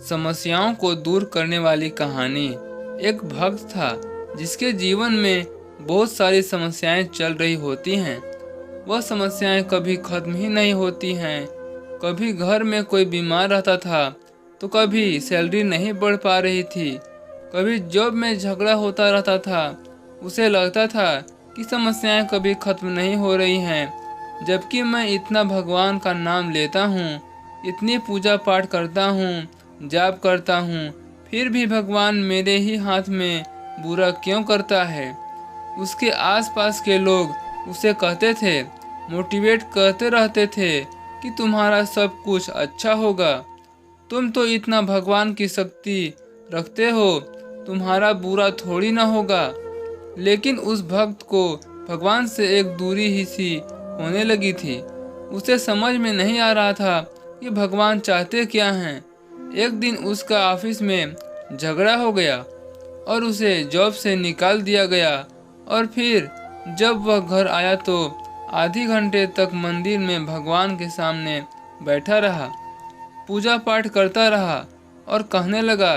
समस्याओं को दूर करने वाली कहानी। एक भक्त था जिसके जीवन में बहुत सारी समस्याएं चल रही होती हैं। वह समस्याएं कभी खत्म ही नहीं होती हैं। कभी घर में कोई बीमार रहता था, तो कभी सैलरी नहीं बढ़ पा रही थी, कभी जॉब में झगड़ा होता रहता था। उसे लगता था कि समस्याएं कभी खत्म नहीं हो रही हैं, जबकि मैं इतना भगवान का नाम लेता हूँ, इतनी पूजा पाठ करता हूँ, जाप करता हूँ, फिर भी भगवान मेरे ही हाथ में बुरा क्यों करता है। उसके आसपास के लोग उसे कहते थे, मोटिवेट करते रहते थे कि तुम्हारा सब कुछ अच्छा होगा, तुम तो इतना भगवान की शक्ति रखते हो, तुम्हारा बुरा थोड़ी ना होगा। लेकिन उस भक्त को भगवान से एक दूरी ही सी होने लगी थी। उसे समझ में नहीं आ रहा था कि भगवान चाहते क्या हैं। एक दिन उसका ऑफिस में झगड़ा हो गया और उसे जॉब से निकाल दिया गया। और फिर जब वह घर आया तो आधी घंटे तक मंदिर में भगवान के सामने बैठा रहा, पूजा पाठ करता रहा और कहने लगा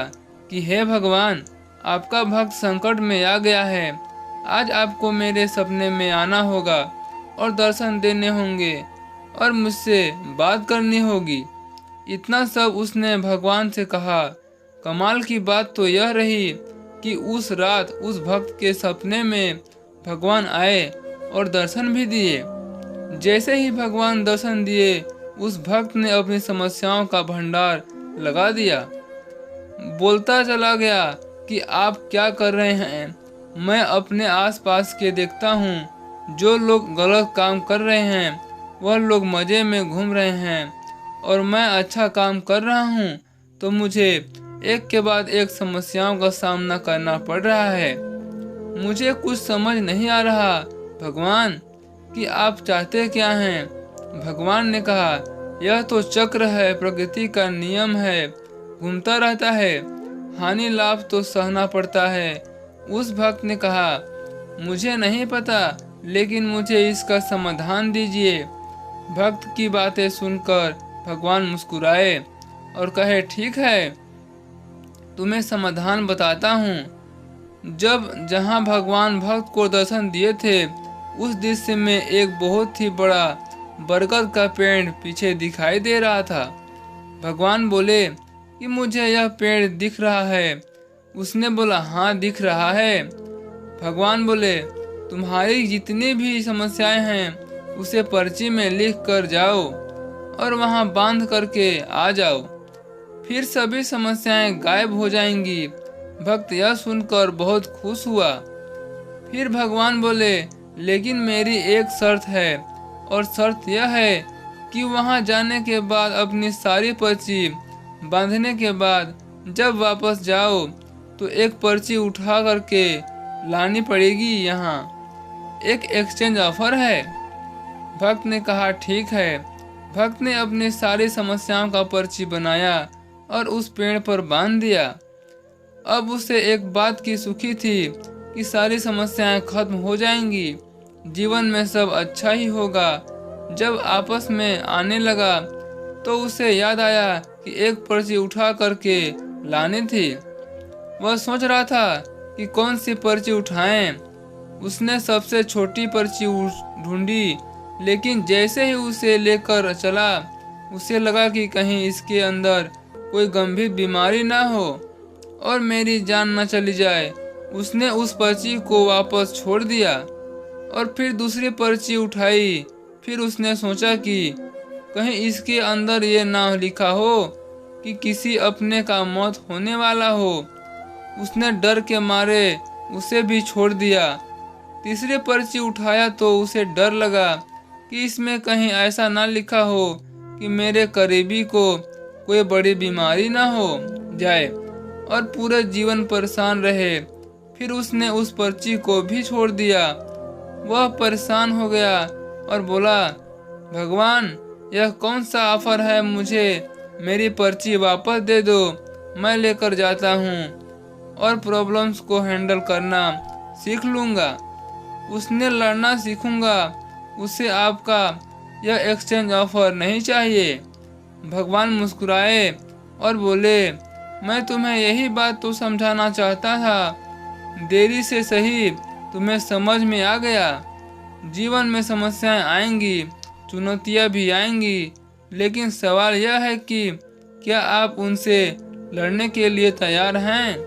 कि हे भगवान, आपका भक्त संकट में आ गया है, आज आपको मेरे सपने में आना होगा और दर्शन देने होंगे और मुझसे बात करनी होगी। इतना सब उसने भगवान से कहा। कमाल की बात तो यह रही कि उस रात उस भक्त के सपने में भगवान आए और दर्शन भी दिए। जैसे ही भगवान दर्शन दिए, उस भक्त ने अपनी समस्याओं का भंडार लगा दिया। बोलता चला गया कि आप क्या कर रहे हैं, मैं अपने आसपास के देखता हूँ, जो लोग गलत काम कर रहे हैं वह लोग मज़े में घूम रहे हैं, और मैं अच्छा काम कर रहा हूँ तो मुझे एक के बाद एक समस्याओं का सामना करना पड़ रहा है। मुझे कुछ समझ नहीं आ रहा भगवान कि आप चाहते क्या हैं। भगवान ने कहा, यह तो चक्र है, प्रकृति का नियम है, घूमता रहता है, हानि लाभ तो सहना पड़ता है। उस भक्त ने कहा, मुझे नहीं पता, लेकिन मुझे इसका समाधान दीजिए। भक्त की बातें सुनकर भगवान मुस्कुराए और कहे, ठीक है, तुम्हें समाधान बताता हूँ। जब जहाँ भगवान भक्त को दर्शन दिए थे, उस दृश्य में एक बहुत ही बड़ा बरगद का पेड़ पीछे दिखाई दे रहा था। भगवान बोले कि मुझे यह पेड़ दिख रहा है। उसने बोला, हाँ दिख रहा है। भगवान बोले, तुम्हारी जितनी भी समस्याएं हैं उसे पर्ची में लिख कर जाओ और वहाँ बांध करके आ जाओ, फिर सभी समस्याएं गायब हो जाएंगी। भक्त यह सुनकर बहुत खुश हुआ। फिर भगवान बोले, लेकिन मेरी एक शर्त है, और शर्त यह है कि वहाँ जाने के बाद अपनी सारी पर्ची बांधने के बाद जब वापस जाओ तो एक पर्ची उठा करके लानी पड़ेगी। यहाँ एक एक्सचेंज ऑफर है। भक्त ने कहा, ठीक है। भक्त ने अपनी सारी समस्याओं का पर्ची बनाया और उस पेड़ पर बांध दिया। अब उसे एक बात की सुखी थी कि सारी समस्याएं खत्म हो जाएंगी, जीवन में सब अच्छा ही होगा। जब आपस में आने लगा तो उसे याद आया कि एक पर्ची उठा करके लानी थी। वह सोच रहा था कि कौन सी पर्ची उठाएं। उसने सबसे छोटी पर्ची ढूंढी, लेकिन जैसे ही उसे लेकर चला, उसे लगा कि कहीं इसके अंदर कोई गंभीर बीमारी ना हो और मेरी जान न चली जाए। उसने उस पर्ची को वापस छोड़ दिया और फिर दूसरी पर्ची उठाई। फिर उसने सोचा कि कहीं इसके अंदर ये ना लिखा हो कि किसी अपने का मौत होने वाला हो। उसने डर के मारे उसे भी छोड़ दिया। तीसरी पर्ची उठाया तो उसे डर लगा कि इसमें कहीं ऐसा ना लिखा हो कि मेरे करीबी को कोई बड़ी बीमारी ना हो जाए और पूरे जीवन परेशान रहे। फिर उसने उस पर्ची को भी छोड़ दिया। वह परेशान हो गया और बोला, भगवान, यह कौन सा ऑफर है, मुझे मेरी पर्ची वापस दे दो, मैं लेकर जाता हूँ और प्रॉब्लम्स को हैंडल करना सीख लूँगा, उसने लड़ना सीखूँगा। उसे आपका यह एक्सचेंज ऑफर नहीं चाहिए। भगवान मुस्कुराए और बोले, मैं तुम्हें यही बात तो समझाना चाहता था। देरी से सही तुम्हें समझ में आ गया। जीवन में समस्याएं आएंगी, चुनौतियां भी आएंगी, लेकिन सवाल यह है कि क्या आप उनसे लड़ने के लिए तैयार हैं?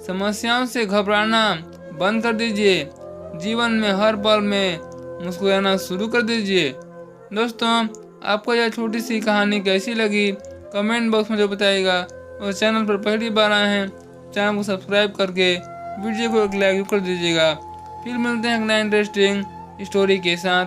समस्याओं से घबराना बंद कर दीजिए। जीवन में हर पल में मुस्कुराना शुरू कर दीजिए। दोस्तों, आपको यह छोटी सी कहानी कैसी लगी कमेंट बॉक्स में जो बताइएगा। और चैनल पर पहली बार आए हैं, चैनल को सब्सक्राइब करके वीडियो को एक लाइक कर दीजिएगा। फिर मिलते हैं एक नए इंटरेस्टिंग स्टोरी के साथ।